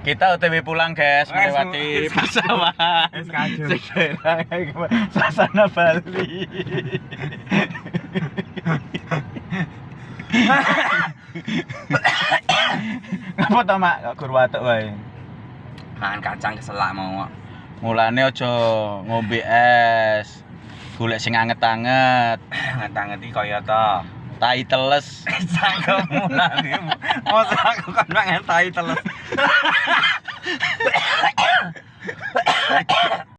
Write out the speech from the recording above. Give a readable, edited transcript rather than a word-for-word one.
Kita OTW pulang guys, melewati persawahan. Suasana Bali. Ngapa to, Mak? Kok gur watuk wae. Mangan kacang keselak mau. Mulane aja ngombe es. Golek sing anget-anget. Ngetang iki kaya to. Tai teles. Cangkem mulane. Mosok aku kan mangan tai teles.